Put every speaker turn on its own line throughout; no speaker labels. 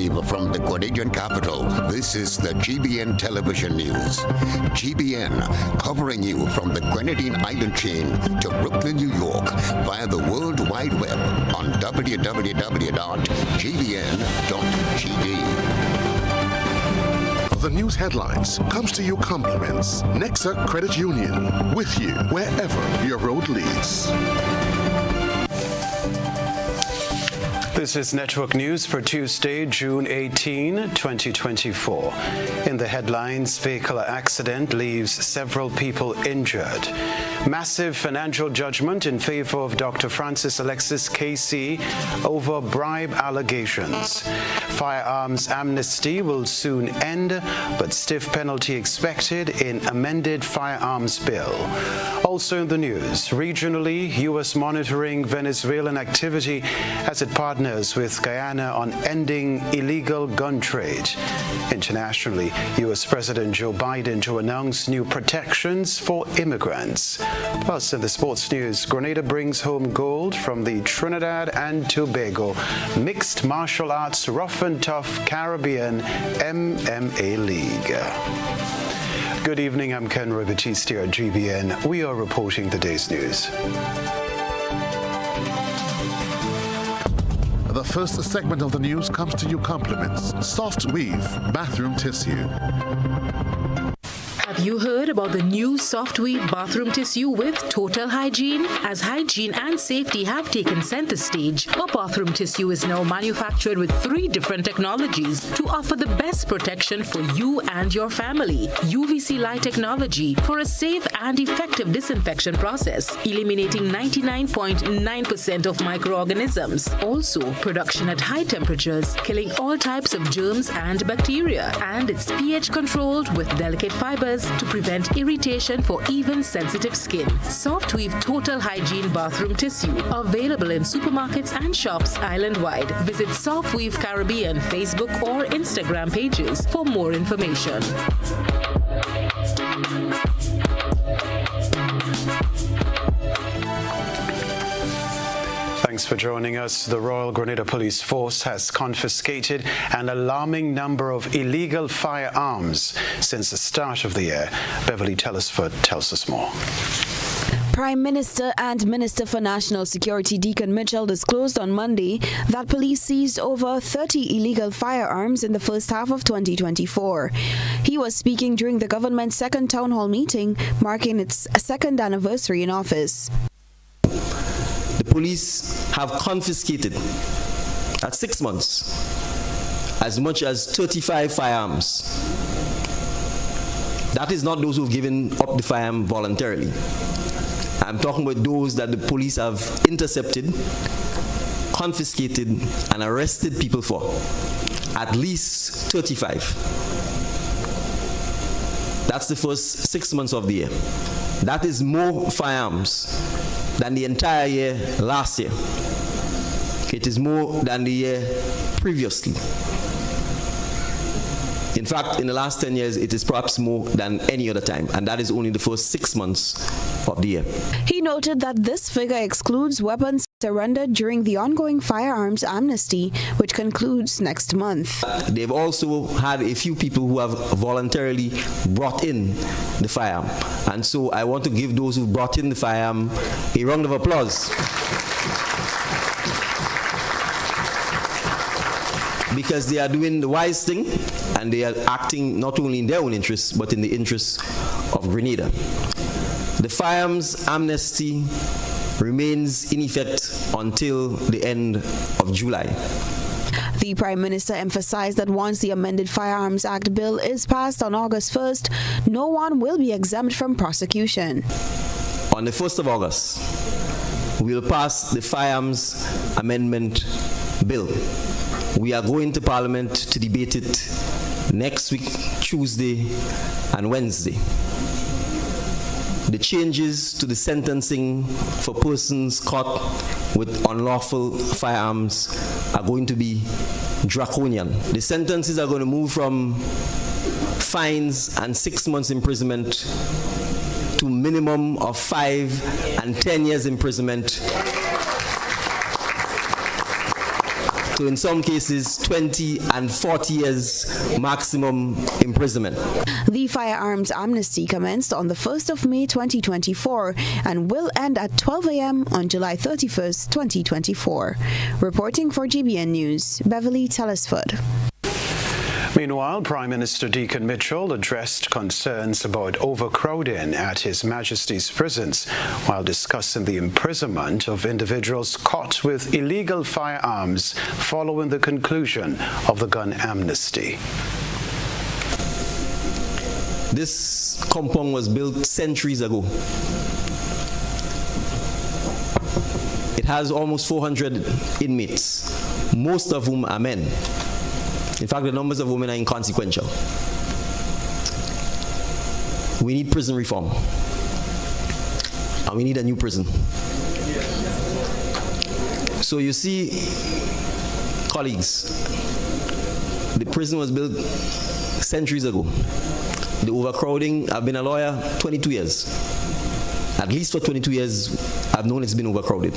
Live from the Grenadian capital, this is the GBN television news. GBN, covering you from the Grenadine Island chain to Brooklyn, New York, via the World Wide Web on www.gbn.gd.
The news headlines comes to you compliments Nexa Credit Union, with you wherever your road leads.
This is Network News for Tuesday, June 18, 2024. In the headlines, vehicular accident leaves several people injured. Massive financial judgment in favor of Dr. Francis Alexis KC over bribe allegations. Firearms amnesty will soon end, but stiff penalty expected in amended firearms bill. Also in the news, regionally, U.S. monitoring Venezuelan activity as it partners with Guyana on ending illegal gun trade. Internationally, U.S. President Joe Biden to announce new protections for immigrants. Plus, in the sports news, Grenada brings home gold from the Trinidad and Tobago Mixed Martial Arts Rough and Tough Caribbean MMA League. Good evening, I'm Kenroy, Baptiste here at GBN. We are reporting the day's news.
The first segment of the news comes to you compliments Soft Weave Bathroom Tissue.
Have you heard about the new Soft Weave bathroom tissue with total hygiene? As hygiene and safety have taken center stage, our bathroom tissue is now manufactured with 3 different technologies to offer the best protection for you and your family. UVC light technology for a safe and effective disinfection process, eliminating 99.9% of microorganisms. Also, production at high temperatures, killing all types of germs and bacteria. And it's pH controlled with delicate fibers to prevent irritation for even sensitive skin. Soft Weave Total Hygiene Bathroom Tissue, available in supermarkets and shops island-wide. Visit Soft Weave Caribbean Facebook or Instagram pages for more information.
Thanks for joining us. The Royal Grenada Police Force has confiscated an alarming number of illegal firearms since the start of the year. Beverly Telesford tells us more.
Prime Minister and Minister for National Security Deacon Mitchell disclosed on Monday that police seized over 30 illegal firearms in the first half of 2024. He was speaking during the government's second town hall meeting, marking its second anniversary in office.
The police have confiscated, at 6 months, as much as 35 firearms. That is not those who've given up the firearm voluntarily. I'm talking about those that the police have intercepted, confiscated, and arrested people for. At least 35. That's the first 6 months of the year. That is more firearms than the entire year last year. It is more than the year previously. In fact, in the last 10 years, it is perhaps more than any other time, and that is only the first 6 months of the year.
He noted that this figure excludes weapons surrendered during the ongoing firearms amnesty, which concludes next month.
They've also had a few people who have voluntarily brought in the firearm, and so I want to give those who brought in the firearm a round of applause. Because they are doing the wise thing, and they are acting not only in their own interests, but in the interests of Grenada. The firearms amnesty remains in effect until the end of July.
The Prime Minister emphasized that once the amended Firearms Act bill is passed on August 1st, no one will be exempt from prosecution.
On the 1st of August, we will pass the Firearms Amendment Bill. We are going to Parliament to debate it next week, Tuesday and Wednesday. The changes to the sentencing for persons caught with unlawful firearms are going to be draconian. The sentences are going to move from fines and 6 months imprisonment to minimum of 5 and 10 years imprisonment to, in some cases, 20 and 40 years maximum imprisonment.
The firearms amnesty commenced on the 1st of May 2024 and will end at 12 a.m. on July 31st, 2024. Reporting for GBN News, Beverly Telesford.
Meanwhile, Prime Minister Deacon Mitchell addressed concerns about overcrowding at His Majesty's prisons while discussing the imprisonment of individuals caught with illegal firearms following the conclusion of the gun amnesty.
This compound was built centuries ago. It has almost 400 inmates, most of whom are men. In fact, the numbers of women are inconsequential. We need prison reform. And we need a new prison. So you see, colleagues, the prison was built centuries ago. The overcrowding, I've been a lawyer 22 years. At least for 22 years, I've known it's been overcrowded.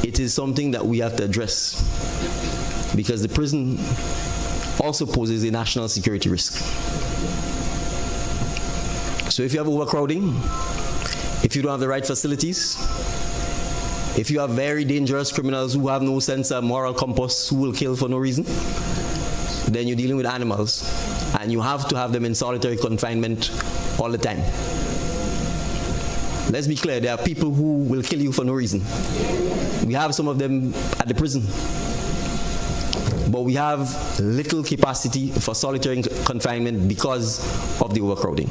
It is something that we have to address because the prison also poses a national security risk. So if you have overcrowding, if you don't have the right facilities, if you have very dangerous criminals who have no sense of moral compass, who will kill for no reason, then you're dealing with animals and you have to have them in solitary confinement all the time. Let's be clear, there are people who will kill you for no reason. We have some of them at the prison. But we have little capacity for solitary confinement because of the overcrowding.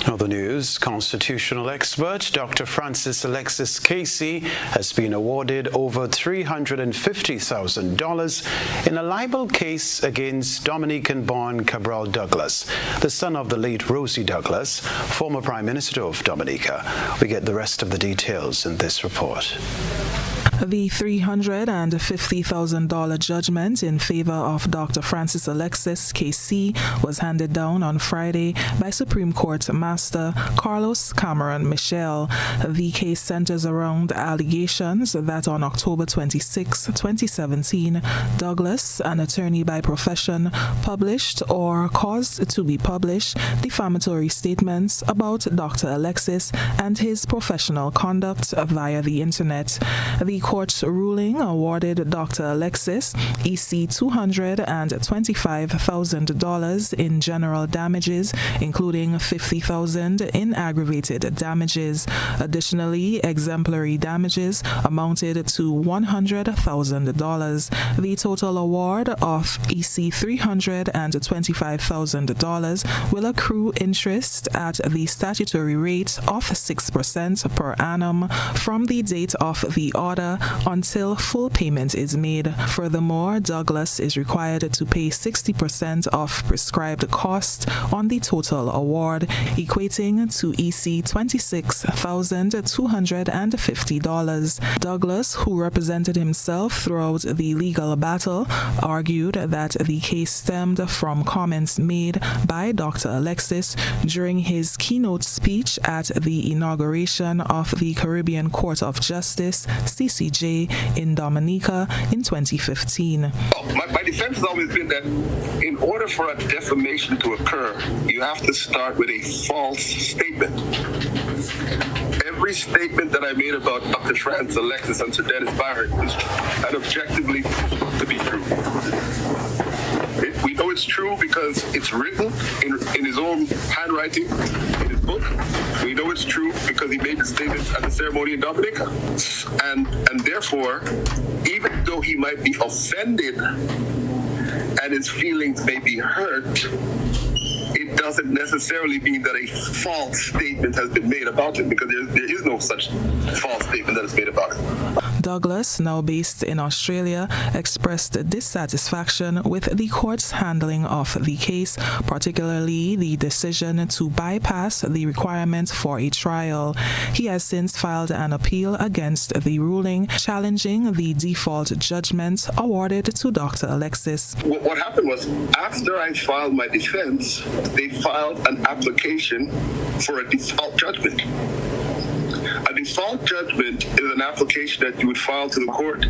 Other news, constitutional expert Dr. Francis Alexis Casey has been awarded over $350,000 in a libel case against Dominican-born Cabral Douglas, the son of the late Rosie Douglas, former Prime Minister of Dominica. We get the rest of the details in this report.
The $350,000 judgment in favor of Dr. Francis Alexis KC was handed down on Friday by Supreme Court Master Carlos Cameron Michel. The case centers around allegations that on October 26, 2017, Douglas, an attorney by profession, published or caused to be published defamatory statements about Dr. Alexis and his professional conduct via the internet. The court's ruling awarded Dr. Alexis EC $225,000 in general damages, including $50,000 in aggravated damages. Additionally, exemplary damages amounted to $100,000. The total award of EC $325,000 will accrue interest at the statutory rate of 6% per annum from the date of the order until full payment is made. Furthermore, Douglas is required to pay 60% of prescribed cost on the total award, equating to EC $26,250. Douglas, who represented himself throughout the legal battle, argued that the case stemmed from comments made by Dr. Alexis during his keynote speech at the inauguration of the Caribbean Court of Justice, CCJ, in Dominica in 2015.
My defense has always been that in order for a defamation to occur, you have to start with a false statement. Every statement that I made about Dr. Francis Alexis and Sir Dennis Barrett is objectively to be true. We know it's true because it's written in his own handwriting, in his book. We know it's true because he made the statements at the ceremony in Dominica. And therefore, even though he might be offended and his feelings may be hurt, it doesn't necessarily mean that a false statement has been made about it, because there is no such false statement that is made about it.
Douglas, now based in Australia, expressed dissatisfaction with the court's handling of the case, particularly the decision to bypass the requirement for a trial. He has since filed an appeal against the ruling, challenging the default judgment awarded to Dr. Alexis.
What happened was, after I filed my defense, they filed an application for a default judgment. And default judgment is an application that you would file to the court,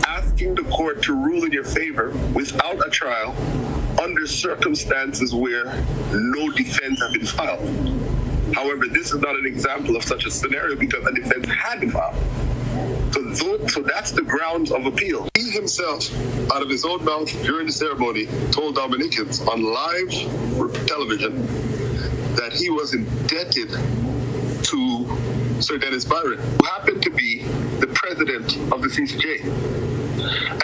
asking the court to rule in your favor without a trial under circumstances where no defense has been filed. However, this is not an example of such a scenario because a defense had been filed. So that's the grounds of appeal. He himself, out of his own mouth during the ceremony, told Dominicans on live television that he was indebted to Sir Dennis Byron, who happened to be the president of the CCJ.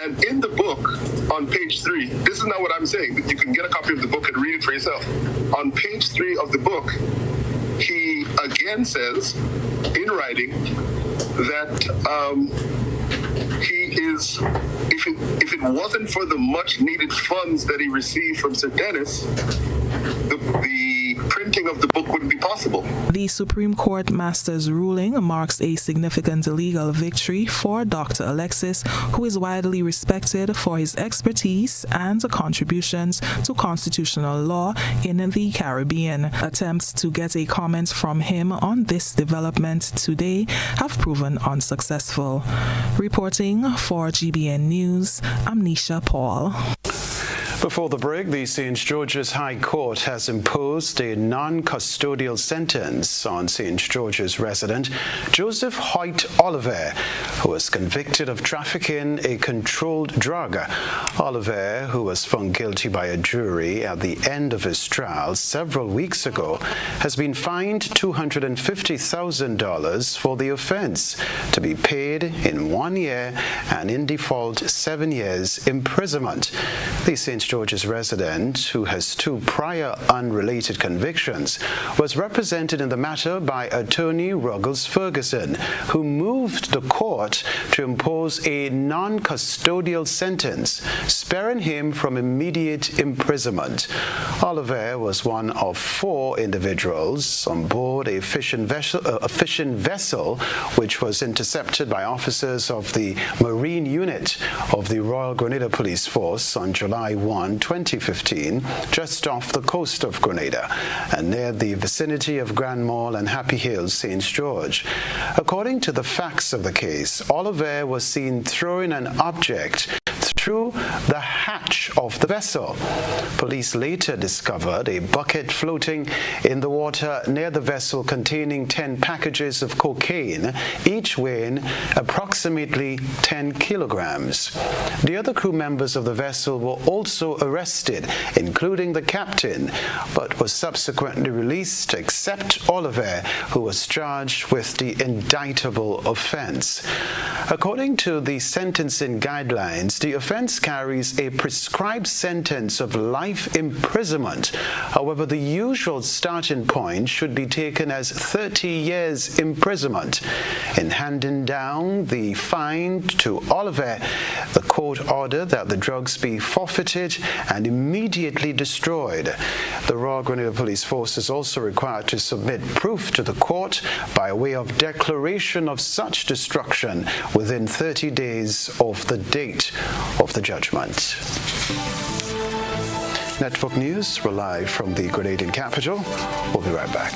And in the book, on page 3, this is not what I'm saying, but you can get a copy of the book and read it for yourself. On page 3 of the book, he again says, in writing, that he is, if it wasn't for the much needed funds that he received from Sir Dennis, the printing of the book wouldn't be possible.
The Supreme Court Master's ruling marks a significant legal victory for Dr. Alexis, who is widely respected for his expertise and contributions to constitutional law in the Caribbean. Attempts to get a comment from him on this development today have proven unsuccessful. Reporting for GBN News, I'm Nisha Paul.
Before the break, the St. George's High Court has imposed a non-custodial sentence on St. George's resident Joseph Hoyt Oliver, who was convicted of trafficking a controlled drug. Oliver, who was found guilty by a jury at the end of his trial several weeks ago, has been fined $250,000 for the offense, to be paid in 1 year and in default 7 years imprisonment. The St. George's resident, who has 2 prior unrelated convictions, was represented in the matter by attorney Ruggles Ferguson, who moved the court to impose a non-custodial sentence, sparing him from immediate imprisonment. Oliver was one of 4 individuals on board a fishing vessel which was intercepted by officers of the Marine Unit of the Royal Grenada Police Force on July 1, 2015, just off the coast of Grenada and near the vicinity of Grand Mall and Happy Hills, St. George. According to the facts of the case, Oliver was seen throwing an object through the hatch of the vessel. Police later discovered a bucket floating in the water near the vessel containing 10 packages of cocaine, each weighing approximately 10 kilograms. The other crew members of the vessel were also arrested, including the captain, but was subsequently released except Oliver, who was charged with the indictable offense. According to the sentencing guidelines, the offense carries a prescribed sentence of life imprisonment. However, the usual starting point should be taken as 30 years imprisonment. In handing down the fine to Oliver, the court ordered that the drugs be forfeited and immediately destroyed. The Royal Grenada Police Force is also required to submit proof to the court by way of declaration of such destruction within 30 days of the date of the judgment. Network News, we're live from the Grenadian capital. We'll be right back.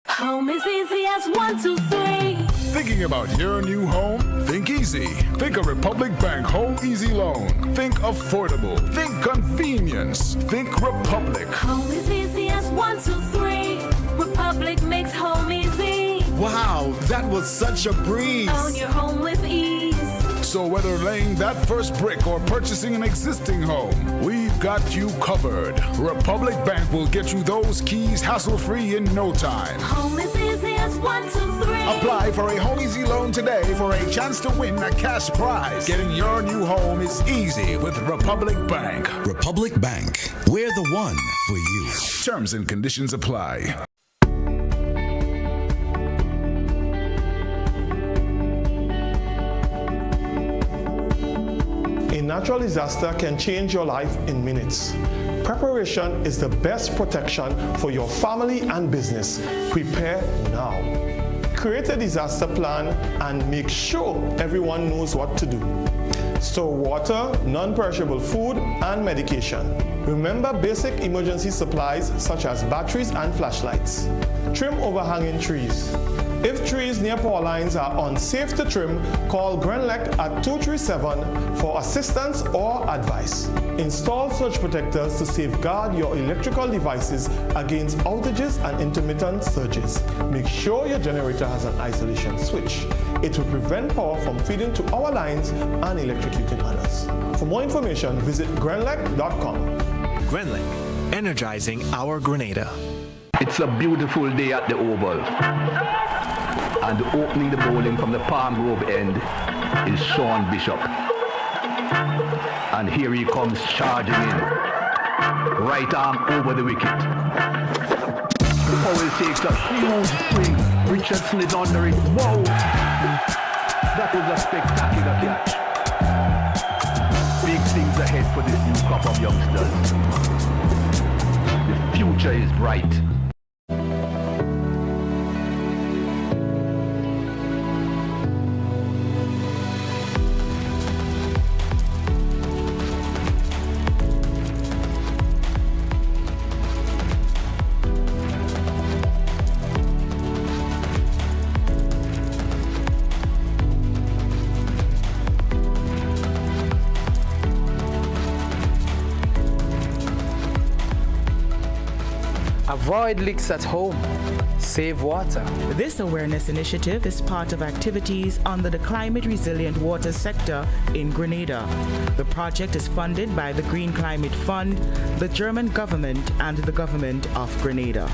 Home is easy as 1, 2, 3.
Thinking about your new home? Think easy. Think a Republic Bank Home Easy Loan. Think affordable. Think convenience. Think Republic.
Home is easy as 1, 2, 3. Republic makes home easy.
Wow, that was such a breeze.
Own your home with ease.
So whether laying that first brick or purchasing an existing home, we've got you covered. Republic Bank will get you those keys hassle-free in no time.
Home is easy as 1, 2, 3.
Apply for a Home Easy Loan today for a chance to win a cash prize. Getting your new home is easy with Republic Bank.
Republic Bank, we're the one for you.
Terms and conditions apply.
A natural disaster can change your life in minutes. Preparation is the best protection for your family and business. Prepare now. Create a disaster plan and make sure everyone knows what to do. Store water, non-perishable food, and medication. Remember basic emergency supplies such as batteries and flashlights. Trim overhanging trees. If trees near power lines are unsafe to trim, call Grenlec at 237 for assistance or advice. Install surge protectors to safeguard your electrical devices against outages and intermittent surges. Make sure your generator has an isolation switch. It will prevent power from feeding to our lines and electrocuting others. For more information, visit grenlec.com.
Grenlec, energizing our Grenada.
It's a beautiful day at the Oval. And opening the bowling from the Palm Grove end is Sean Bishop. And here he comes charging in. Right arm over the wicket. Powell takes a huge swing. Richardson is under it. Whoa! That was a spectacular catch. Big things ahead for this new crop of youngsters. The future is bright.
Avoid leaks at home. Save water.
This awareness initiative is part of activities under the Climate Resilient Water sector in Grenada. The project is funded by the Green Climate Fund, the German government, and the government of Grenada.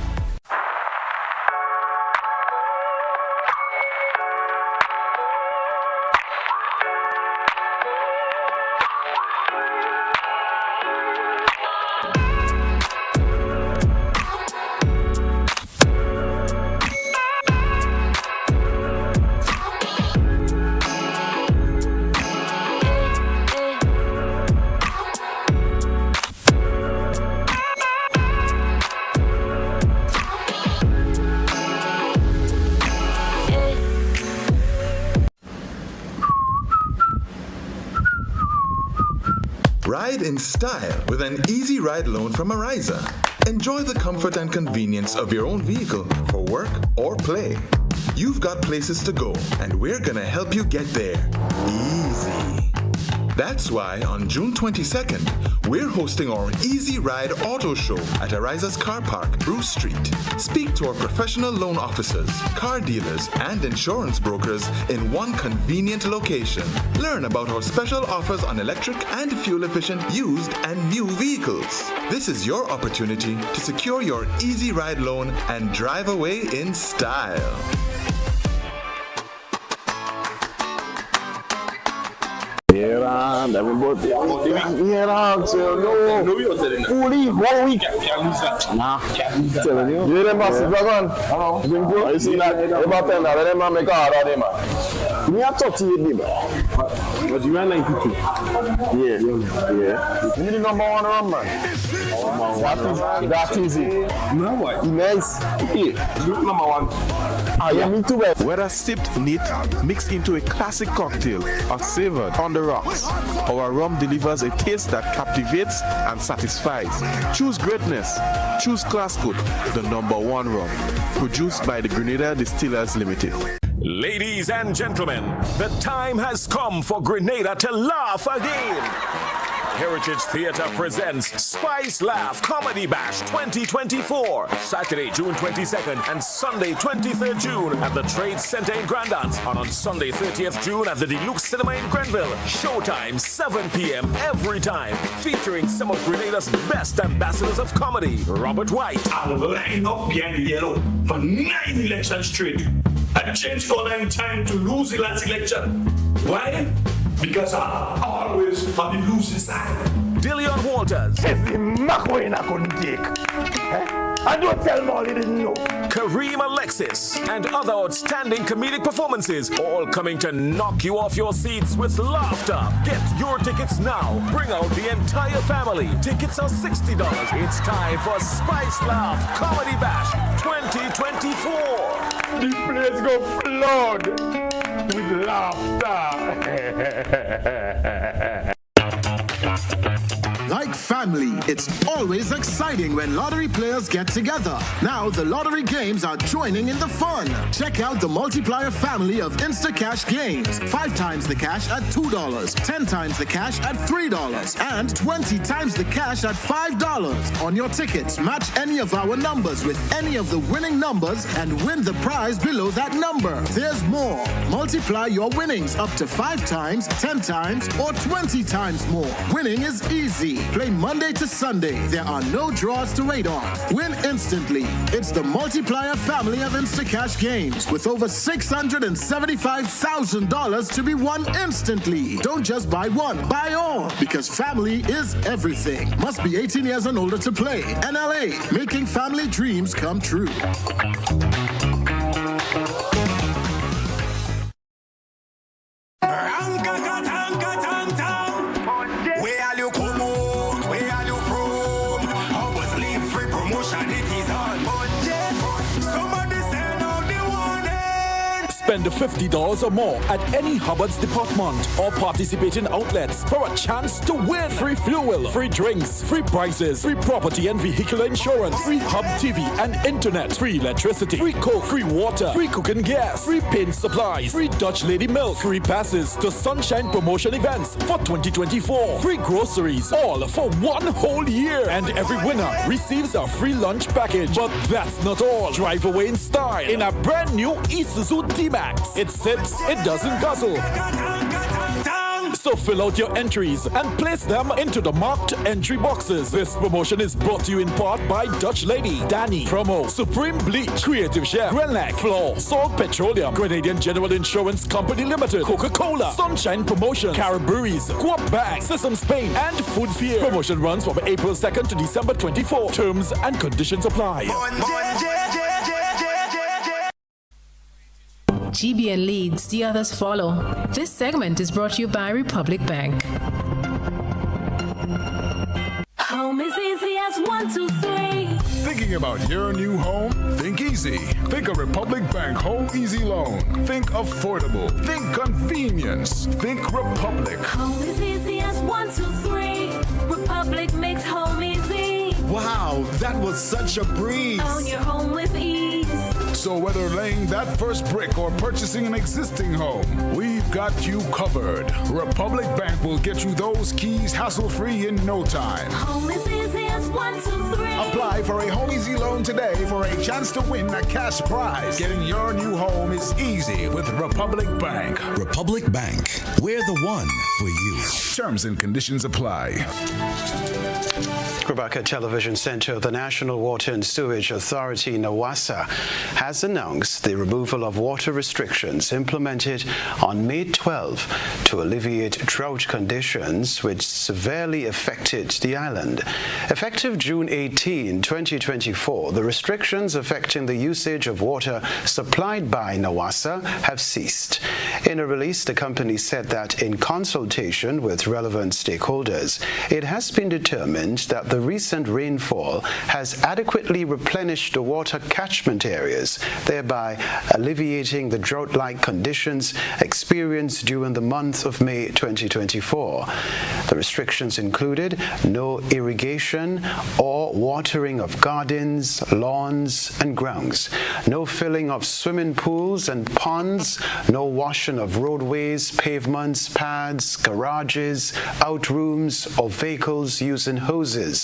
Ride in style with an easy ride loan from Ariza. Enjoy the comfort and convenience of your own vehicle for work or play. You've got places to go, and we're gonna help you get there. Easy. That's why on June 22nd, we're hosting our Easy Ride Auto Show at Ariza's Car Park, Bruce Street. Speak to our professional loan officers, car dealers, and insurance brokers in one convenient location. Learn about our special offers on electric and fuel-efficient used and new vehicles. This is your opportunity to secure your Easy Ride loan and drive away in style.
Everybody, fully 1 week. Nah, telling you. You them boss dragon. You see that? About 10, let them make a hard on them, man. Me a 38, man. But you are 92. Yeah. You need the number one run, man. That is it. No what? Nice. Yeah. Look number one. Yeah, me too, man.
Whether sipped neat, mixed into a classic cocktail, or savored on the rocks, our rum delivers a taste that captivates and satisfies. Choose greatness. Choose Classcoat, the number one rum. Produced by the Grenada Distillers Limited.
Ladies and gentlemen, the time has come for Grenada to laugh again. Heritage Theatre presents Spice Laugh Comedy Bash 2024, Saturday, June 22nd and Sunday, 23rd June at the Trade Center in Grandance, and on Sunday, 30th June at the Deluxe Cinema in Grenville. Showtime, 7 p.m. every time, featuring some of Grenada's best ambassadors of comedy. Robert White.
I will line up behind the yellow for 9 elections straight. I changed color in time to lose the last election. Why? Because I'm always on the losing side.
Dillion Walters.
I couldn't take. I don't tell Molly didn't know.
Kareem Alexis and other outstanding comedic performances, all coming to knock you off your seats with laughter. Get your tickets now. Bring out the entire family. Tickets are $60. It's time for Spice Laugh Comedy Bash 2024.
The place go flood with laughter.
Like family, it's always exciting when lottery players get together. Now the lottery games are joining in the fun. Check out the multiplier family of Instacash games. 5 times the cash at $2, 10 times the cash at $3, and 20 times the cash at $5. On your tickets, match any of our numbers with any of the winning numbers and win the prize below that number. There's more. Multiply your winnings up to 5 times, 10 times, or 20 times more. Winning is easy. Play Monday to Sunday. There are no draws to wait on. Win instantly. It's the multiplier family of Instacash games with over $675,000 to be won instantly. Don't just buy one, buy all, because family is everything. Must be 18 years and older to play. NLA, making family dreams come true.
Spend $50 or more at any Hubbard's department or participating outlets for a chance to win free fuel, free drinks, free prizes, free property and vehicular insurance, free Hub TV and internet, free electricity, free coke, free water, free cooking gas, free paint supplies, free Dutch Lady milk, free passes to Sunshine promotion events for 2024, free groceries, all for 1 whole year. And every winner receives a free lunch package. But that's not all. Drive away in style in a brand new Isuzu D-Max. It sips, it doesn't guzzle. So fill out your entries and place them into the marked entry boxes. This promotion is brought to you in part by Dutch Lady, Danny, Promo, Supreme Bleach, Creative Chef, Grenlac, Floor, Salt Petroleum, Grenadian General Insurance Company Limited, Coca-Cola, Sunshine Promotion, Caribberies, Coop Bank, Sesame Spain, and Food Fear. Promotion runs from April 2nd to December 24. Terms and conditions apply.
GBN leads, the others follow. This segment is brought to you by Republic Bank.
Home is easy as 1, 2, 3.
Thinking about your new home? Think easy. Think a Republic Bank Home Easy Loan. Think affordable. Think convenience. Think Republic.
Home is easy as 1, 2, 3. Republic makes home easy.
Wow, that was such a breeze.
Own your home with ease.
So whether laying that first brick or purchasing an existing home, we've got you covered. Republic Bank will get you those keys hassle-free in no time.
Home is easy as 1, 2, 3.
Apply for a Home Easy Loan today for a chance to win a cash prize. Getting your new home is easy with Republic Bank.
Republic Bank, we're the one for you.
Terms and conditions apply.
Rebecca Television Center of the National Water and Sewage Authority, NWASA, has announced the removal of water restrictions implemented on May 12 to alleviate drought conditions which severely affected the island. Effective June 18, 2024, the restrictions affecting the usage of water supplied by NWASA have ceased. In a release, the company said that in consultation with relevant stakeholders, it has been determined that the recent rainfall has adequately replenished the water catchment areas, thereby alleviating the drought-like conditions experienced during the month of May 2024. The restrictions included no irrigation or watering of gardens, lawns, and grounds, no filling of swimming pools and ponds, no washing of roadways, pavements, pads, garages, outrooms, or vehicles using hoses,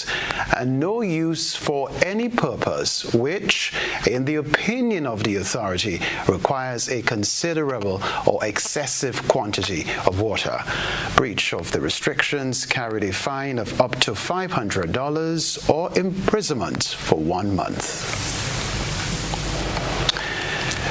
and no use for any purpose which, in the opinion of the authority, requires a considerable or excessive quantity of water. Breach of the restrictions carried a fine of up to $500 or imprisonment for 1 month.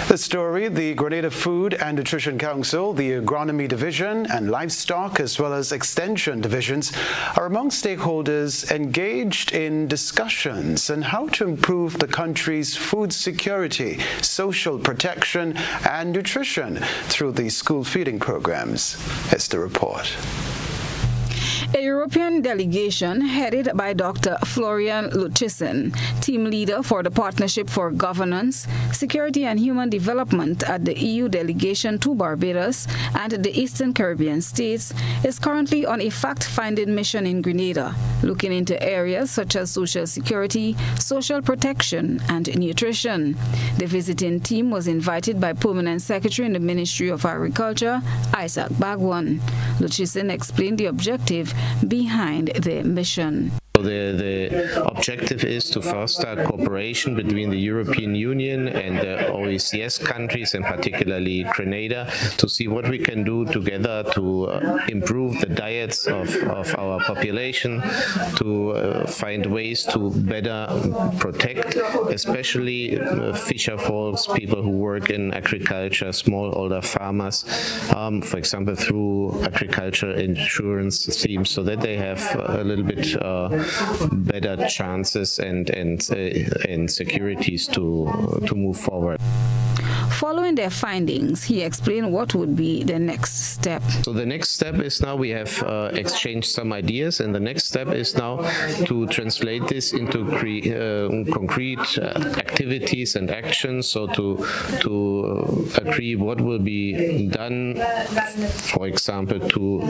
The story, the Grenada Food and Nutrition Council, the Agronomy Division, and Livestock, as well as Extension Divisions, are among stakeholders engaged in discussions on how to improve the country's food security, social protection, and nutrition through the school feeding programs. It's the report.
A European delegation headed by Dr. Florian Luchisen, team leader for the Partnership for Governance, Security and Human Development at the EU delegation to Barbados and the Eastern Caribbean states, is currently on a fact-finding mission in Grenada, looking into areas such as social security, social protection, and nutrition. The visiting team was invited by Permanent Secretary in the Ministry of Agriculture, Isaac Bagwan. Luchisen explained the objective behind the mission.
The objective is to foster cooperation between the European Union and the OECS countries, and particularly Grenada, to see what we can do together to improve the diets of our population, to find ways to better protect, especially fisher folks, people who work in agriculture, smallholder farmers, for example, through agriculture insurance schemes, so that they have a little bit better chances and securities to move forward.
Following their findings, he explained what would be the next step.
So the next step is now we have exchanged some ideas, and the next step is now to translate this into concrete activities and actions. So to agree what will be done, for example, to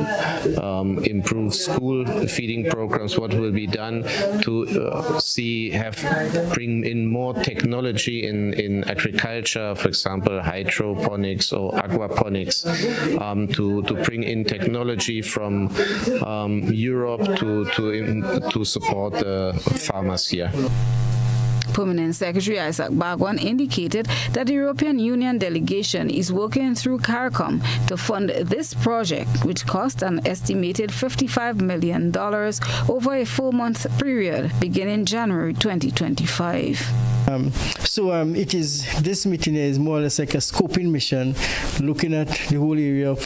improve school feeding programs, what will be done to bring in more technology in agriculture, for example, hydroponics or aquaponics, to bring in technology from Europe to support the farmers here.
Permanent Secretary Isaac Bagwan indicated that the European Union delegation is working through CARICOM to fund this project, which cost an estimated $55 million over a 4-month period beginning January 2025.
This meeting is more or less like a scoping mission, looking at the whole area of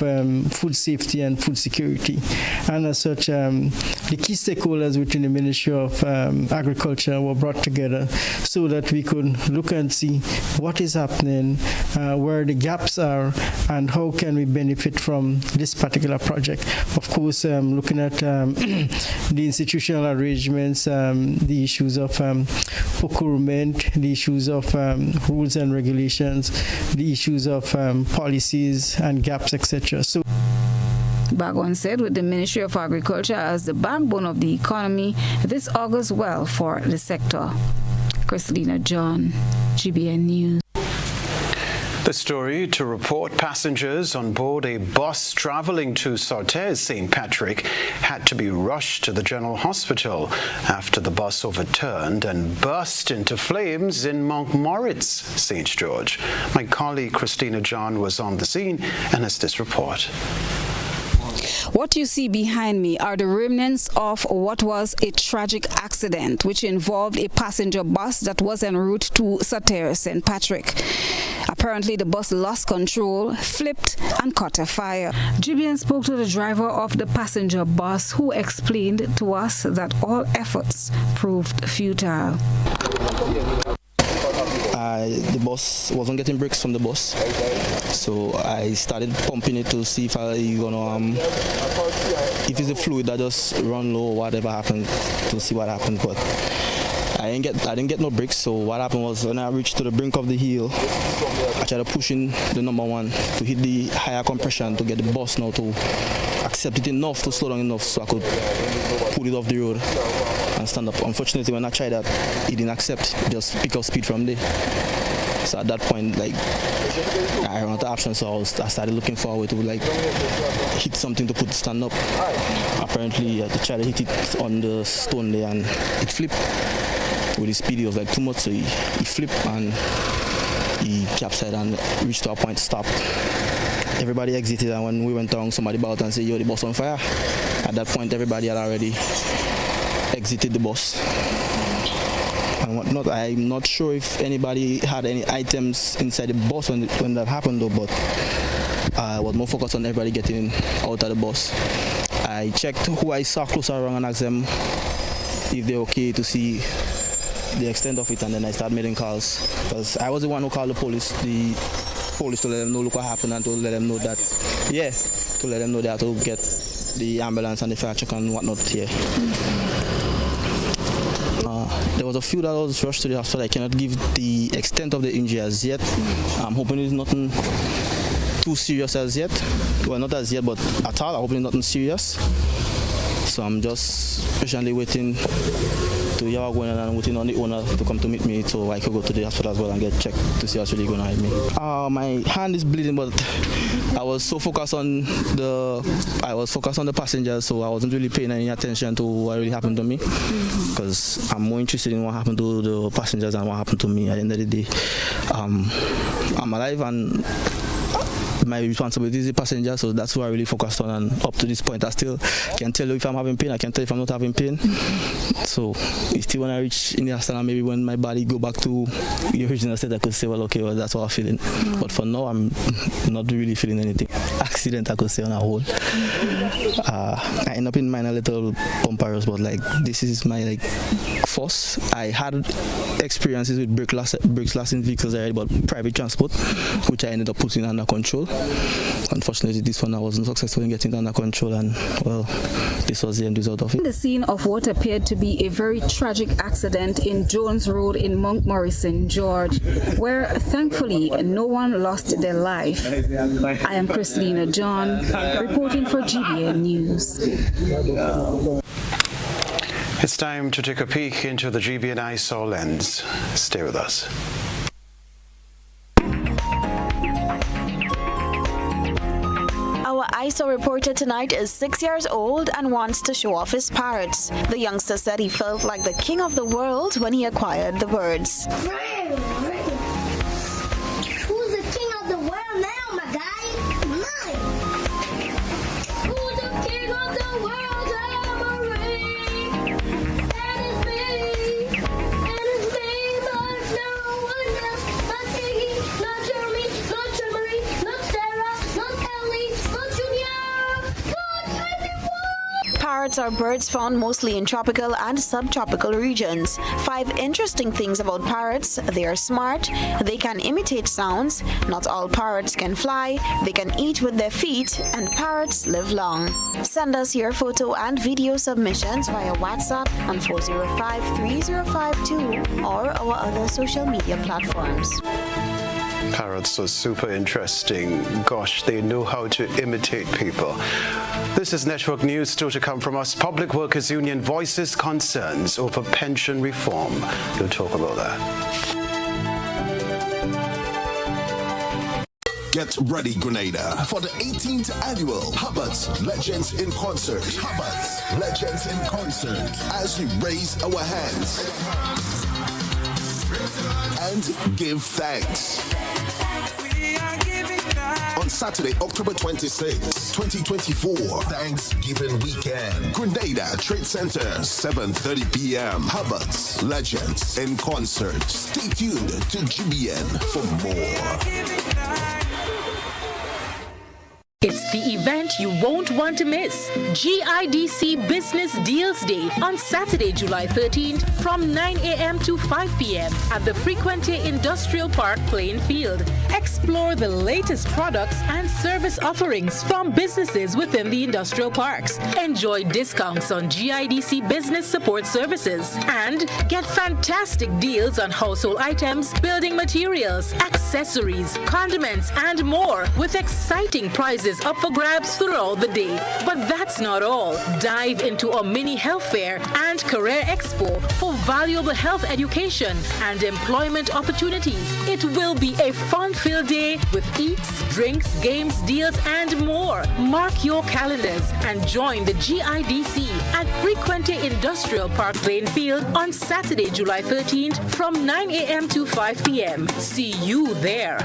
food safety and food security. And as such, the key stakeholders within the Ministry of Agriculture were brought together so that we could look and see what is happening, where the gaps are, and how can we benefit from this particular project. Of course, looking at the institutional arrangements, the issues of procurement, the issues of rules and regulations, the issues of policies and gaps, etc. So,
Bagwan said with the Ministry of Agriculture as the backbone of the economy, this augurs well for the sector. Christina John, GBN News.
The story to report passengers on board a bus traveling to Sartez St. Patrick had to be rushed to the General Hospital after the bus overturned and burst into flames in Montmoritz, St. George. My colleague Christina John was on the scene and has this report.
What you see behind me are the remnants of what was a tragic accident which involved a passenger bus that was en route to Sartez St. Patrick. Apparently, the bus lost control, flipped, and caught a fire. GBN spoke to the driver of the passenger bus, who explained to us that all efforts proved futile.
The bus wasn't getting brakes from the bus, so I started pumping it to see if if it's a fluid that just run low or whatever happened, to see what happened. But I didn't get no brakes. So what happened was, when I reached to the brink of the hill, I tried pushing the number one to hit the higher compression to get the bus now to accept it enough to slow down enough so I could pull it off the road and stand up. Unfortunately, when I tried that, it didn't accept. It just pick up speed from there. So at that point, I ran out of options. So I started looking forward to hit something to stand up. Apparently, I tried to hit it on the stone there, and it flipped. With his speed, it was too much, so he flipped and he capsized and reached to a point to stop. Everybody exited, and when we went down, somebody bought and said, "Yo, the bus on fire." At that point, everybody had already exited the bus and whatnot. I'm not sure if anybody had any items inside the bus when that happened, though, but I was more focused on everybody getting out of the bus. I checked who I saw closer around and asked them if they're okay to see the extent of it, and then I started making calls, because I was the one who called the police to let them know look what happened, and to let them know that, to let them know they had to get the ambulance and the fire truck and whatnot here. There was a few that was rushed to the hospital. I cannot give the extent of the injury as yet. I'm hoping it's nothing too serious as yet. Well, not as yet, but at all. I'm hoping nothing serious. So I'm just patiently waiting to hear what's going on and waiting on the owner to come to meet me so I could go to the hospital as well and get checked to see what's really going on with me. My hand is bleeding, but I was so focused on the passengers, so I wasn't really paying any attention to what really happened to me, because I'm more interested in what happened to the passengers than what happened to me. At the end of the day, I'm alive and my responsibility is the passenger, so that's what I really focused on. And up to this point, I still can tell you if I'm having pain, I can tell you if I'm not having pain. So it's still when I reach in the hospital, maybe when my body go back to the original state, I could say, well, okay, well, that's what I'm feeling. But for now, I'm not really feeling anything. Accident, I could say, on a whole. I end up in minor little bumpers, but like this is my first. I had experiences with brakes loss in vehicles already, but private transport, which I ended up putting under control. Unfortunately, this one I wasn't successful in getting under control, and well, this was the end result of it.
The scene of what appeared to be a very tragic accident in Jones Road in Monkmorry, St. George, where thankfully no one lost their life. I am Christina John, reporting for GBN News.
It's time to take a peek into the GBN ISOR lens. Stay with us.
Our ISOR reporter tonight is 6 years old and wants to show off his parrots. The youngster said he felt like the king of the world when he acquired the birds.
Who's the king of the world now, my guy? Mine. Who's the king of the world? That is me. That is me, but no one else. Not Iggy, not Jeremy, not Tremory, not Sarah, not Ellie, not Junior, not anyone.
Parrots are birds found mostly in tropical and subtropical regions. 5 interesting things about parrots: they are smart, they can imitate sounds, not all parrots can fly, they can eat with their feet, and parrots live long. Send us your photo and video submissions via WhatsApp on 405-3052 or our other social media platforms.
Parrots are super interesting. Gosh, they know how to imitate people. This is Network News. Still to come from us. Public Workers Union voices concerns over pension reform. We'll talk about that.
Get ready, Grenada, for the 18th annual Hubbard's Legends in Concert. Hubbard's Legends in Concert, as we raise our hands and give thanks. On Saturday, October 26, 2024, Thanksgiving weekend, Grenada Trade Center, 7:30 p.m. Hubbard's Legends in Concert. Stay tuned to GBN for more.
It's the event you won't want to miss. GIDC Business Deals Day on Saturday, July 13th from 9 a.m. to 5 p.m. at the Frequente Industrial Park playing field. Explore the latest products and service offerings from businesses within the industrial parks. Enjoy discounts on GIDC business support services and get fantastic deals on household items, building materials, accessories, condiments, and more, with exciting prizes up for grabs throughout the day. But that's not all. Dive into a mini health fair and career expo for valuable health education and employment opportunities. It will be a fun-filled day with eats, drinks, games, deals, and more. Mark your calendars and join the GIDC at Frequente Industrial Park playing field on Saturday, July 13th from 9 a.m. to 5 p.m. See you there.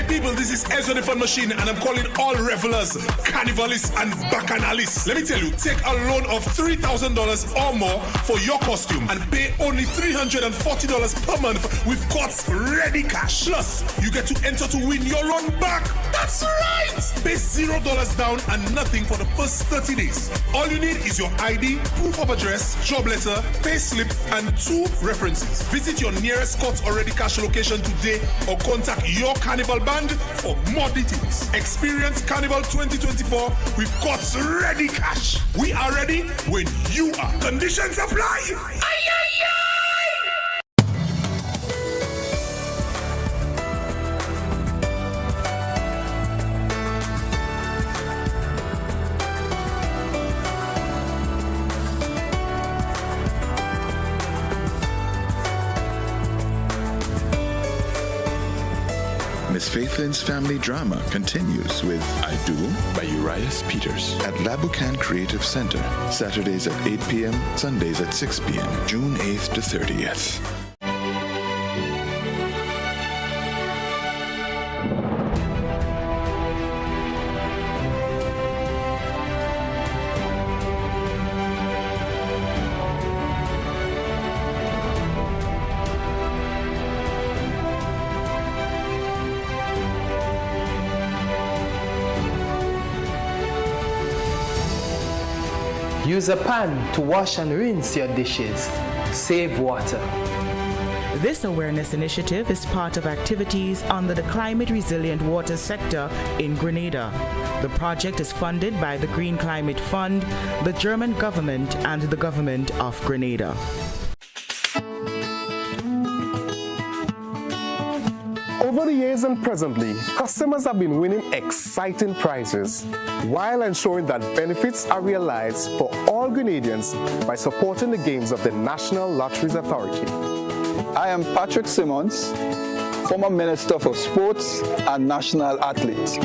People, this is Ezra the Fun Machine, and I'm calling all revelers, carnivalists, and bacchanalists. Let me tell you, take a loan of $3,000 or more for your costume and pay only $340 per month with God's ready cash. Plus, you get to enter to win your loan back. That's right! Pay $0 down and nothing for the first 30 days. All you need is your ID, proof of address, job letter, pay slip, and 2 references. Visit your nearest God's already cash location today or contact your Carnival band for more details. Experience Carnival 2024 with God's ready cash. We are ready when you are. Conditions apply. Aye, aye, aye.
Miss Faithlin's family drama continues with I Do by Urias Peters at Labucan Creative Center, Saturdays at 8 p.m., Sundays at 6 p.m., June 8th to 30th.
Use a pan to wash and rinse your dishes. Save water.
This awareness initiative is part of activities under the climate resilient water sector in Grenada. The project is funded by the Green Climate Fund, the German government, and the government of Grenada.
Over the years and presently, customers have been winning exciting prizes while ensuring that benefits are realized for all Grenadians by supporting the games of the National Lotteries Authority.
I am Patrick Simmons, former Minister for Sports and National Athlete.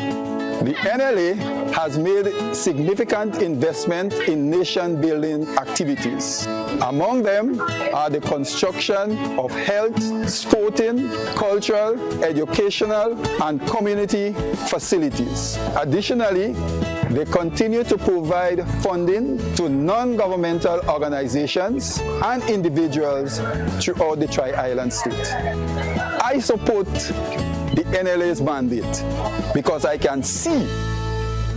The NLA has made significant investment in nation-building activities. Among them are the construction of health, sporting, cultural, educational, and community facilities. Additionally, they continue to provide funding to non-governmental organizations and individuals throughout the Tri-Island state. I support the NLA's mandate because I can see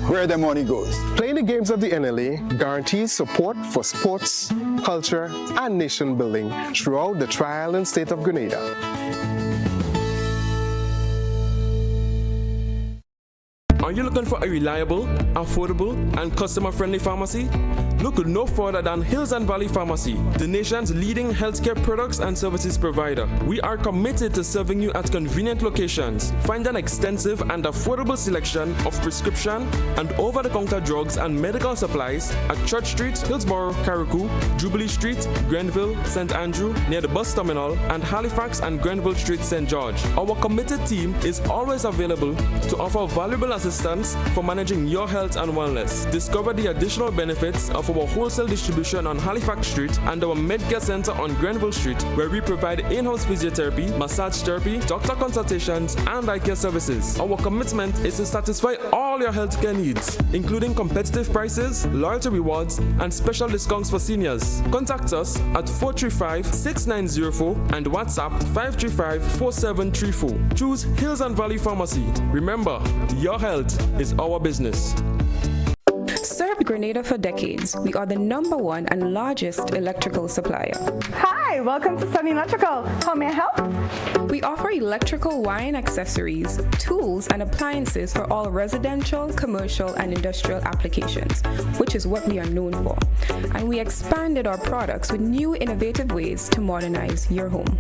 where the money goes.
Playing the games of the NLA guarantees support for sports, culture, and nation building throughout the Tri-Island state of Grenada.
Are you looking for a reliable, affordable, and customer-friendly pharmacy? Look no further than Hills and Valley Pharmacy, the nation's leading healthcare products and services provider. We are committed to serving you at convenient locations. Find an extensive and affordable selection of prescription and over-the-counter drugs and medical supplies at Church Street, Hillsborough, Carriacou, Jubilee Street, Grenville, St. Andrew, near the bus terminal, and Halifax and Grenville Street, St. George. Our committed team is always available to offer valuable assistance for managing your health and wellness. Discover the additional benefits of our wholesale distribution on Halifax Street and our Medcare Center on Grenville Street, where we provide in-house physiotherapy, massage therapy, doctor consultations, and eye care services. Our commitment is to satisfy all your healthcare needs, including competitive prices, loyalty rewards, and special discounts for seniors. Contact us at 435-6904 and WhatsApp 535-4734. Choose Hills and Valley Pharmacy. Remember, your health is our business.
Served Grenada for decades. We are the #1 and largest electrical supplier.
Hi, welcome to Sunny Electrical. How may I help?
We offer electrical wiring accessories, tools, and appliances for all residential, commercial, and industrial applications, which is what we are known for. And we expanded our products with new innovative ways to modernize your home.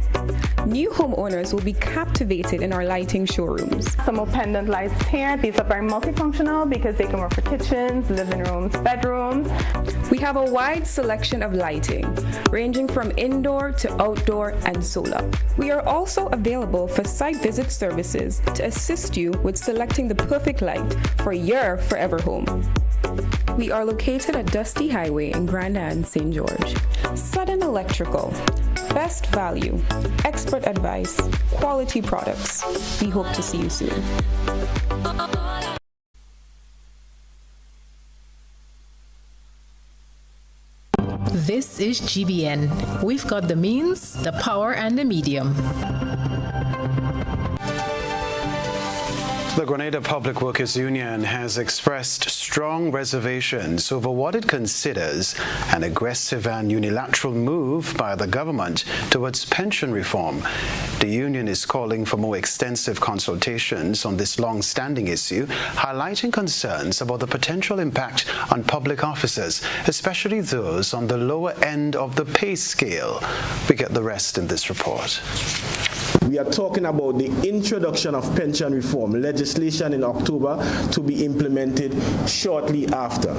New homeowners will be captivated in our lighting showrooms.
Some more pendant lights here. These are very multifunctional because they can work for kitchens, living rooms, bedrooms.
We have a wide selection of lighting, ranging from indoor to outdoor and solar. We are also available for site visit services to assist you with selecting the perfect light for your forever home. We are located at Dusty Highway in Grand Anne, St. George. Sudden Electrical. best value, expert advice, quality products. We hope to see you soon.
This is GBN. We've got the means, the power, and the medium.
The Grenada Public Workers Union has expressed strong reservations over what it considers an aggressive and unilateral move by the government towards pension reform. The union is calling for more extensive consultations on this long-standing issue, highlighting concerns about the potential impact on public officers, especially those on the lower end of the pay scale. We get the rest in this report.
We are talking about the introduction of pension reform legislation in October to be implemented shortly after.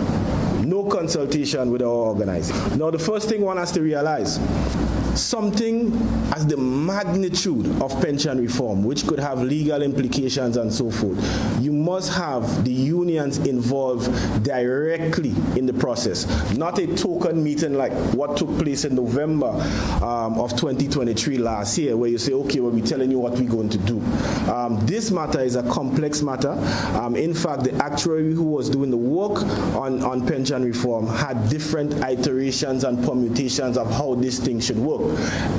No consultation with our organizers. Now, the first thing one has to realize, something as the magnitude of pension reform, which could have legal implications and so forth, you must have the unions involved directly in the process, not a token meeting like what took place in November of 2023 last year, where you say, okay, well, we're telling you what we're going to do. This matter is a complex matter. In fact, the actuary who was doing the work on pension reform had different iterations and permutations of how this thing should work.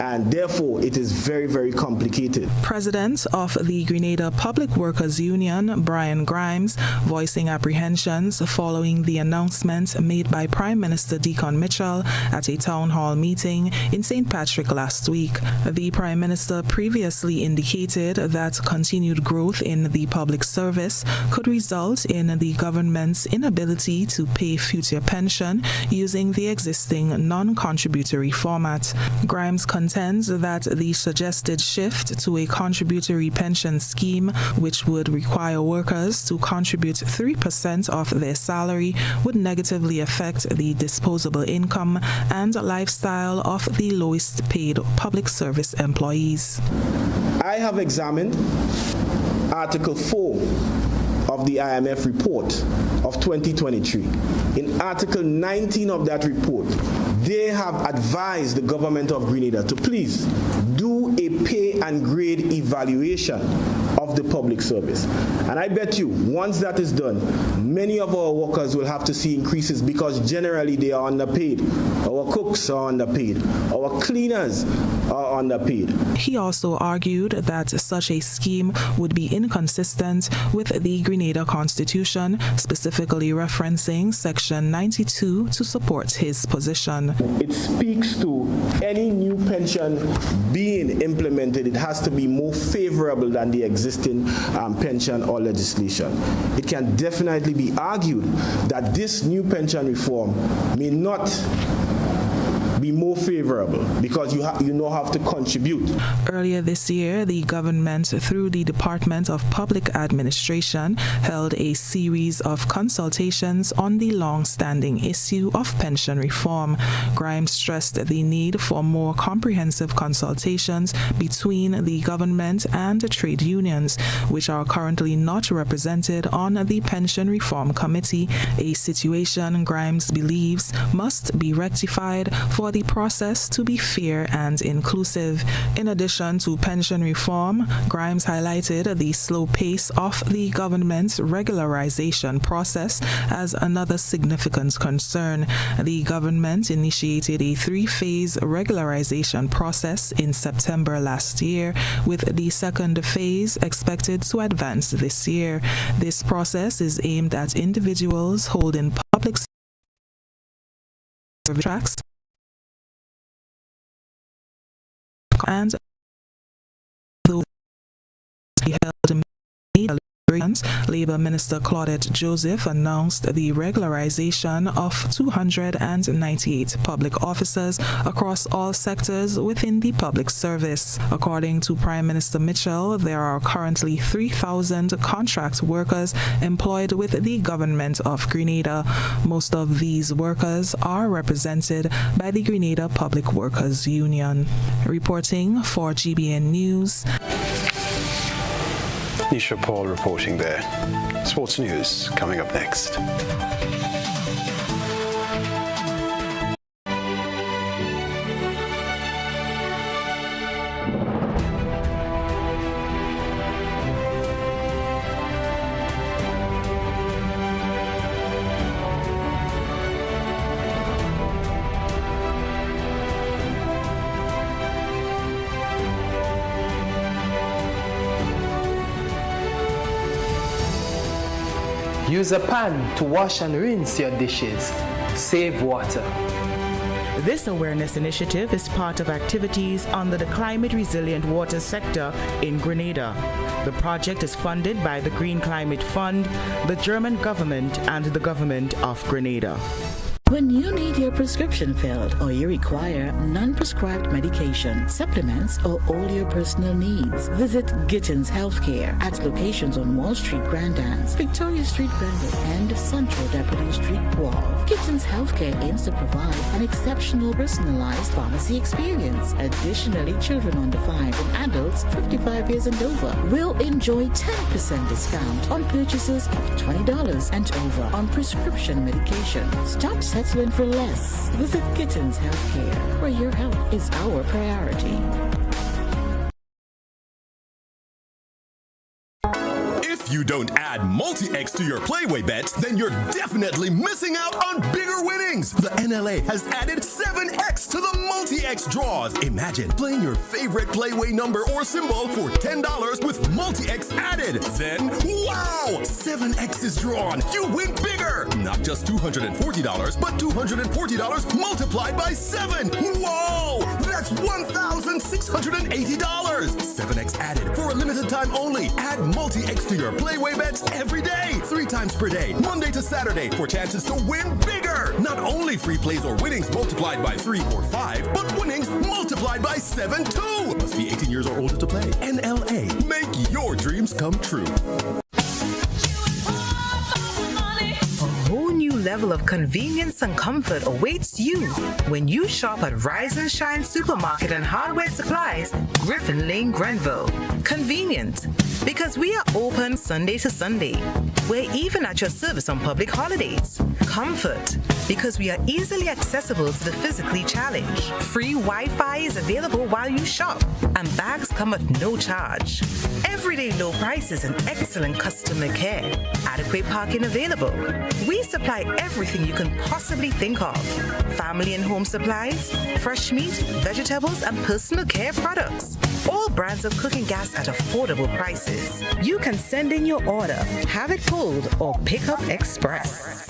And therefore, it is very, very complicated.
President of the Grenada Public Workers Union, Brian Grimes, voicing apprehensions following the announcement made by Prime Minister Deacon Mitchell at a town hall meeting in St. Patrick last week. The Prime Minister previously indicated that continued growth in the public service could result in the government's inability to pay future pension using the existing non-contributory format. Grimes contends that the suggested shift to a contributory pension scheme, which would require workers to contribute 3% of their salary, would negatively affect the disposable income and lifestyle of the lowest paid public service employees.
I have examined Article 4 of the IMF report of 2023. In Article 19 of that report, they have advised the government of Grenada to please do a pay and grade evaluation of the public service. And I bet you, once that is done, many of our workers will have to see increases because generally they are underpaid. Our cooks are underpaid. Our cleaners are underpaid.
He also argued that such a scheme would be inconsistent with the Grenada Constitution, specifically referencing Section 92 to support his position.
It speaks to any new pension being implemented, it has to be more favorable than the existing pension or legislation. It can definitely be argued that this new pension reform may not be more favorable because you now have to contribute.
Earlier this year, the government, through the Department of Public Administration, held a series of consultations on the long-standing issue of pension reform. Grimes stressed the need for more comprehensive consultations between the government and the trade unions, which are currently not represented on the Pension Reform Committee, a situation Grimes believes must be rectified for the process to be fair and inclusive. In addition to pension reform, Grimes highlighted the slow pace of the government's regularization process as another significant concern. The government initiated a 3-phase regularization process in September last year, with the second phase expected to advance this year. This process is aimed at individuals holding public service tracks and those held in Labour Minister Claudette Joseph announced the regularization of 298 public officers across all sectors within the public service. According to Prime Minister Mitchell, there are currently 3,000 contract workers employed with the government of Grenada. Most of these workers are represented by the Grenada Public Workers Union. Reporting for GBN News,
Nisha Paul reporting there. Sports news coming up next.
Use a pan to wash and rinse your dishes. Save water.
This awareness initiative is part of activities under the Climate Resilient Water sector in Grenada. The project is funded by the Green Climate Fund, the German government, and the government of Grenada.
When you need your prescription filled or you require non-prescribed medication, supplements, or all your personal needs, visit Gittins Healthcare at locations on Wall Street, Grandans, Victoria Street, Granville, and Central Deputy Street, Wall. Gittins Healthcare aims to provide an exceptional personalized pharmacy experience. Additionally, children under 5 and adults 55 years and over will enjoy 10% discount on purchases of $20 and over on prescription medication. Stop settling for less. Visit Gittins Healthcare, where your health is our priority.
If you don't add multi-X to your Playway bets, then you're definitely missing out on bigger winnings. The NLA has added 7X to the multi-X draws. Imagine playing your favorite Playway number or symbol for $10 with multi-X added. Then, wow! 7X is drawn. You win bigger. Not just $240, but $240 multiplied by 7. Whoa! That's $1,680. 7X added for a limited time only. Add multi-X to your Playway bets every day, 3 times per day, Monday to Saturday, for chances to win bigger. Not only free plays or winnings multiplied by 3 or 5, but winnings multiplied by 7 too. Must be 18 years or older to play. NLA, make your dreams come true.
A whole new level of convenience and comfort awaits you when you shop at Rise and Shine Supermarket and Hardware Supplies, Griffin Lane, Grenville. Convenient, because we are open Sunday to Sunday. We're even at your service on public holidays. Comfort, because we are easily accessible to the physically challenged. Free Wi-Fi is available while you shop, and bags come at no charge. Everyday low prices and excellent customer care. Adequate parking available. We supply everything you can possibly think of. Family and home supplies, fresh meat, vegetables, and personal care products. All brands of cooking gas at affordable prices. You can send in your order, have it pulled, or pick up express.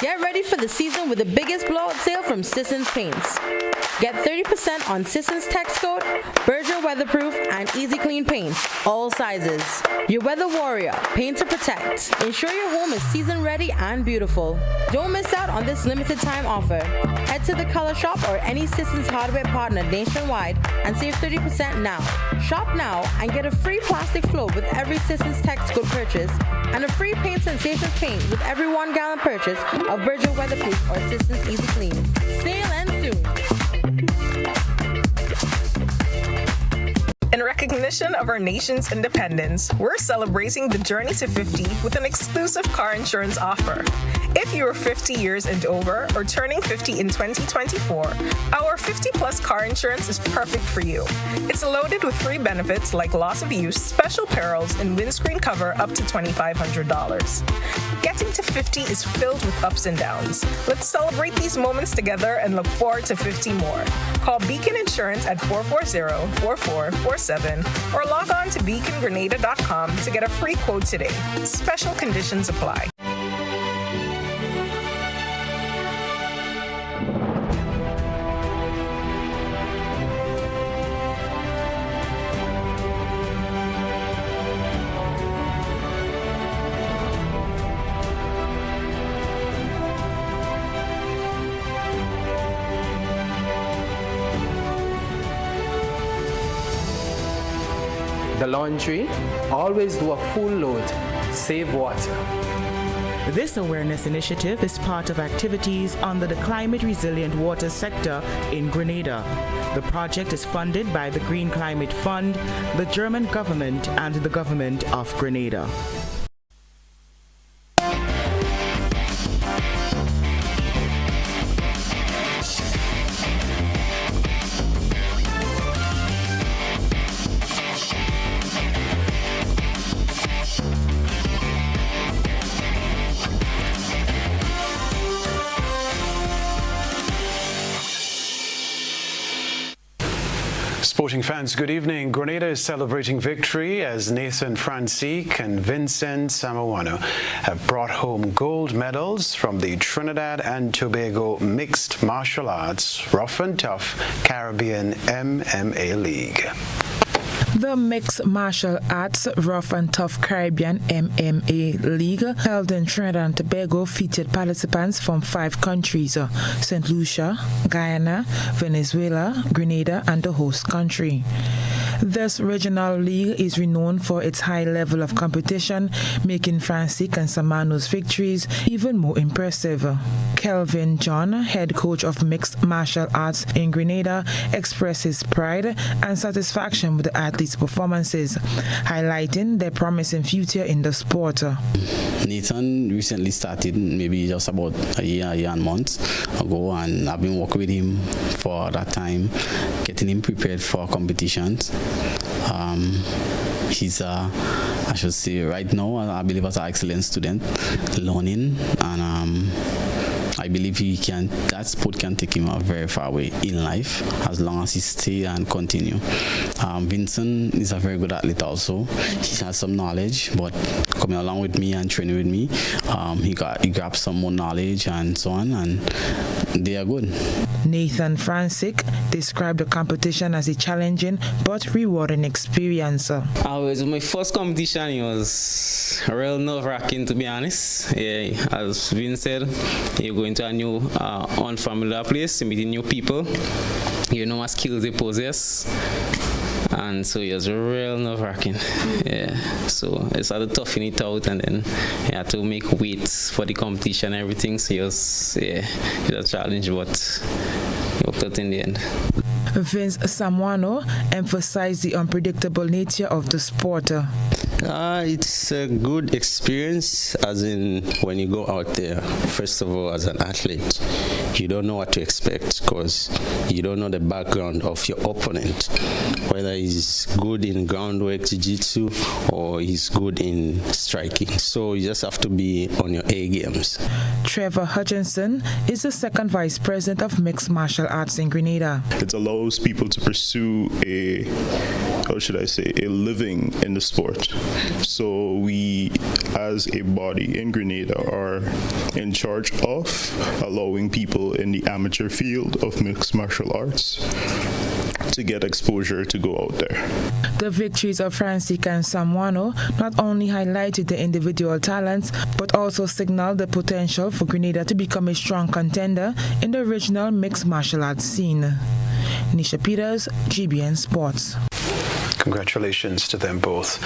Get ready for the season with the biggest blowout sale from Sisson's Paints. Get 30% on Sisson's Text Coat, Berger Weatherproof, and Easy Clean paints, all sizes. Your Weather Warrior, paint to protect. Ensure your home is season ready and beautiful. Don't miss out on this limited time offer. Head to the Color Shop or any Sisson's hardware partner nationwide and save 30% now. Shop now and get a free plastic float with every Sisson's Text Coat purchase and a free Paint Sensations paint with every 1 gallon purchase of Berger Weatherproof or Sisson's Easy Clean. Sale ends soon.
In recognition of our nation's independence, we're celebrating the journey to 50 with an exclusive car insurance offer. If you are 50 years and over or turning 50 in 2024, our 50-plus car insurance is perfect for you. It's loaded with free benefits like loss of use, special perils, and windscreen cover up to $2,500. Getting to 50 is filled with ups and downs. Let's celebrate these moments together and look forward to 50 more. Call Beacon Insurance at 440-4447 or log on to beacongrenada.com to get a free quote today. Special conditions apply.
The laundry, always do a full load. Save water.
This awareness initiative is part of activities under the Climate Resilient Water sector in Grenada. The project is funded by the Green Climate Fund, the German government, and the government of Grenada.
Sporting fans, good evening. Grenada is celebrating victory as Nathan Francisque and Vincent Samoano have brought home gold medals from the Trinidad and Tobago Mixed Martial Arts Rough and Tough Caribbean MMA League.
The Mixed Martial Arts Rough and Tough Caribbean MMA League held in Trinidad and Tobago featured participants from 5 countries, St. Lucia, Guyana, Venezuela, Grenada, and the host country. This regional league is renowned for its high level of competition, making Francisque and Samano's victories even more impressive. Kelvin John, head coach of Mixed Martial Arts in Grenada, expressed his pride and satisfaction with the athletes' performances, highlighting their promising future in the sport.
Nathan recently started, maybe just about a year and months ago, and I've been working with him for that time, getting him prepared for competitions. He's I should say right now, I believe, as an excellent student, learning, and I believe that sport can take him a very far way in life as long as he stay and continue. Vincent is a very good athlete also. He has some knowledge, but coming along with me and training with me, he grabbed some more knowledge and so on, and they are good.
Nathan Francisque described the competition as a challenging but rewarding experience.
My first competition, it was real nerve-wracking, to be honest. Yeah, as Vin said, you're going to a new unfamiliar place, meeting new people, you know what skills they possess, and so it was real nerve-wracking. Yeah, so it's had to toughen it out, and then you had to make weights for the competition and everything, so it was a challenge, but it worked out in the end.
Vince Samoano emphasized the unpredictable nature of the sport.
It's a good experience, as in when you go out there, first of all, as an athlete, you don't know what to expect because you don't know the background of your opponent, whether he's good in groundwork, jiu-jitsu, or he's good in striking. So you just have to be on your A games.
Trevor Hutchinson is the second vice president of Mixed Martial Arts in Grenada.
It allows people to pursue a living in the sport. So we, as a body in Grenada, are in charge of allowing people in the amateur field of mixed martial arts to get exposure to go out there.
The victories of Francisque and Samoano not only highlighted the individual talents, but also signaled the potential for Grenada to become a strong contender in the regional mixed martial arts scene. Nisha Peters, GBN Sports.
Congratulations to them both.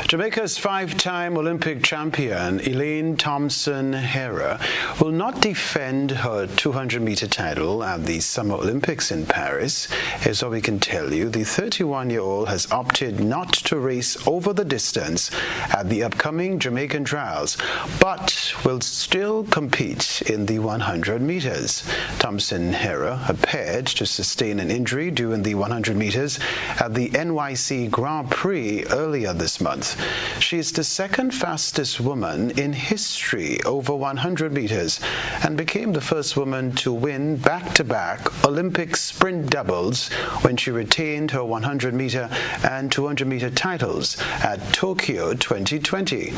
Jamaica's 5-time Olympic champion Elaine Thompson-Herah will not defend her 200-meter title at the Summer Olympics in Paris. Here's what we can tell you. The 31-year-old has opted not to race over the distance at the upcoming Jamaican trials, but will still compete in the 100 meters. Thompson-Herah appeared to sustain an injury during the 100 meters at the NYC Grand Prix earlier this month. She is the second fastest woman in history over 100 meters and became the first woman to win back-to-back Olympic sprint doubles when she retained her 100-meter and 200-meter titles at Tokyo 2020.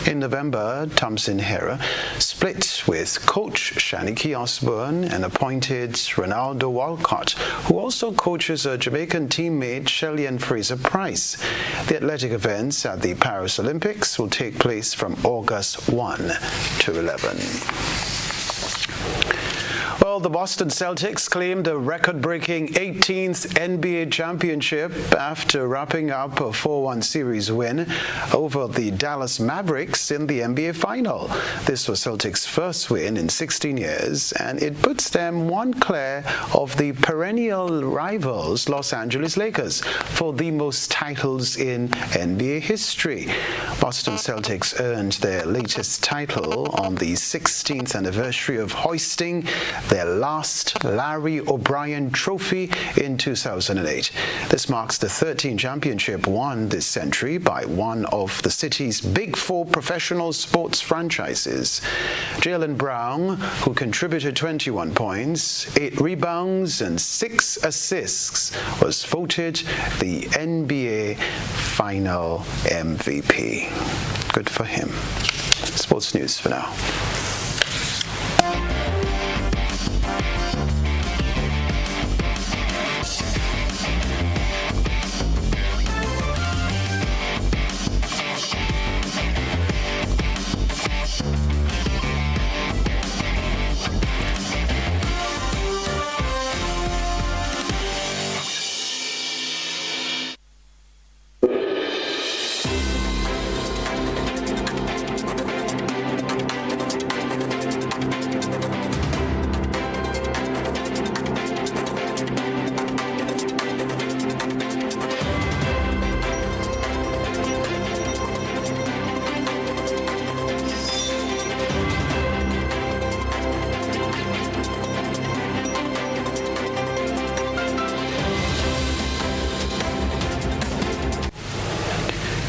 In November, Thompson-Herah split with coach Shaniki Osborne and appointed Ronaldo Walcott, who also coaches her Jamaican teammate Shelly-Ann Fraser-Price. The athletic events at the Paris Olympics will take place from August 1 to 11. Well, the Boston Celtics claimed a record-breaking 18th NBA championship after wrapping up a 4-1 series win over the Dallas Mavericks in the NBA Final. This was Celtics' first win in 16 years, and it puts them one clear of the perennial rivals Los Angeles Lakers for the most titles in NBA history. Boston Celtics earned their latest title on the 16th anniversary of hoisting their last Larry O'Brien Trophy in 2008. This marks the 13th championship won this century by one of the city's big four professional sports franchises. Jaylen Brown, who contributed 21 points, 8 rebounds, and 6 assists, was voted the NBA Final MVP. Good for him. Sports news for now.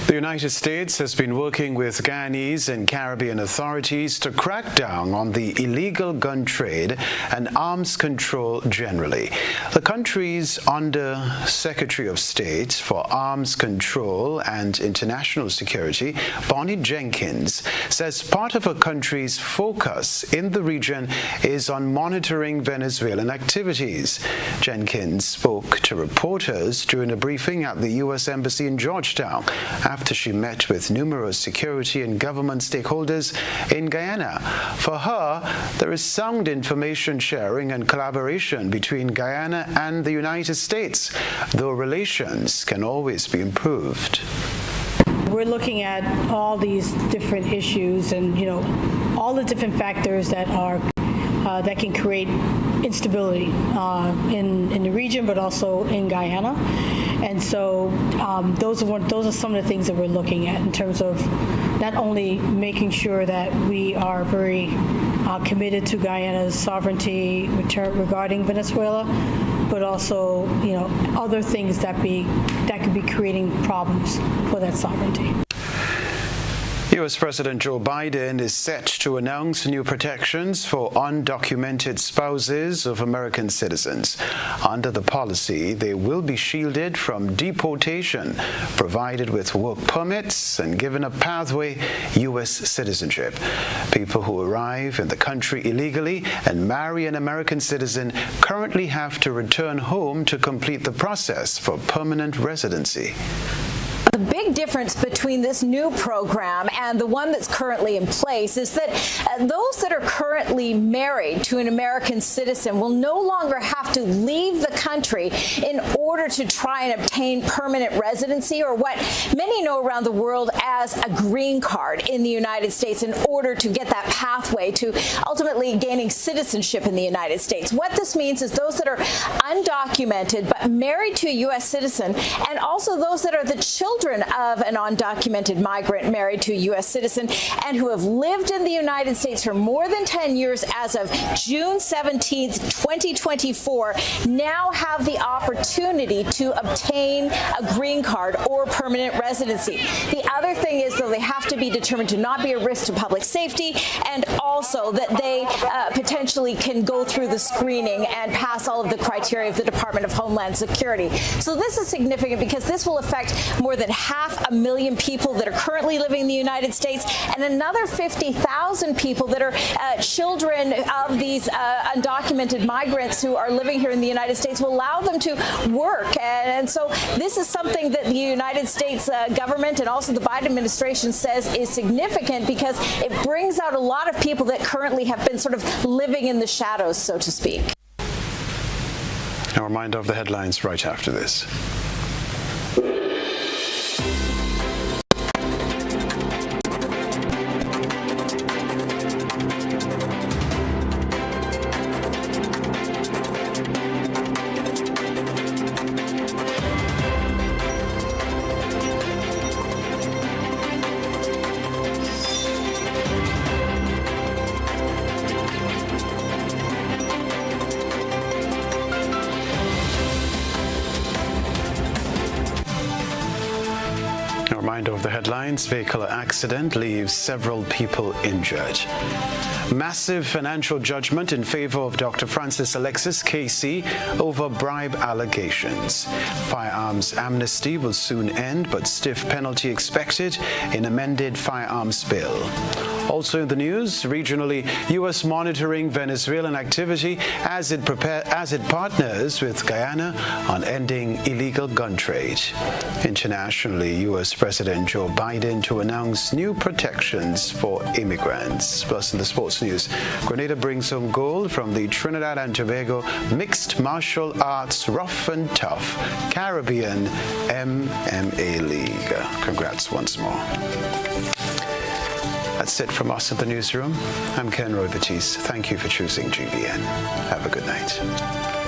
The United States has been working with Guyanese and Caribbean authorities to crack down on the illegal gun trade and arms control generally. The country's Under Secretary of State for Arms Control and International Security, Bonnie Jenkins, says part of her country's focus in the region is on monitoring Venezuelan activities. Jenkins spoke to reporters during a briefing at the U.S. Embassy in Georgetown after she met with numerous security and government stakeholders in Guyana. For her, there is sound information sharing and collaboration between Guyana and the United States, though relations can always be improved.
We're looking at all these different issues and, all the different factors that are that can create instability in the region, but also in Guyana. And so those are some of the things that we're looking at in terms of not only making sure that we are very committed to Guyana's sovereignty regarding Venezuela, but also other things that could be creating problems for that sovereignty.
U.S. President Joe Biden is set to announce new protections for undocumented spouses of American citizens. Under the policy, they will be shielded from deportation, provided with work permits, and given a pathway U.S. citizenship. People who arrive in the country illegally and marry an American citizen currently have to return home to complete the process for permanent residency.
The big difference between this new program and the one that's currently in place is that those that are currently married to an American citizen will no longer have to leave the country in order to try and obtain permanent residency, or what many know around the world as a green card in the United States, in order to get that pathway to ultimately gaining citizenship in the United States. What this means is those that are undocumented but married to a U.S. citizen, and also those that are the children of an undocumented migrant married to a U.S. citizen and who have lived in the United States for more than 10 years as of June 17th, 2024, now have the opportunity to obtain a green card or permanent residency. The other thing is, though, they have to be determined to not be a risk to public safety, and also that they potentially can go through the screening and pass all of the criteria of the Department of Homeland Security. So this is significant because this will affect more than 500,000 people that are currently living in the United States, and another 50,000 people that are children of these undocumented migrants who are living here in the United States. Will allow them to work. And so this is something that the United States government and also the Biden administration says is significant, because it brings out a lot of people that currently have been sort of living in the shadows, so to speak.
A reminder of the headlines right after this. A reminder of the headlines: vehicular accident leaves several people injured. Massive financial judgment in favor of Dr. Francis Alexis KC over bribe allegations. Firearms amnesty will soon end, but stiff penalty expected in amended firearms bill. Also in the news, regionally, U.S. monitoring Venezuelan activity as it partners with Guyana on ending illegal gun trade. Internationally, U.S. President Joe Biden to announce new protections for immigrants. Plus in the sports news, Grenada brings home gold from the Trinidad and Tobago Mixed Martial Arts Rough and Tough Caribbean MMA League. Congrats once more. That's it from us at the newsroom. I'm Kenroy Baptiste. Thank you for choosing GBN. Have a good night.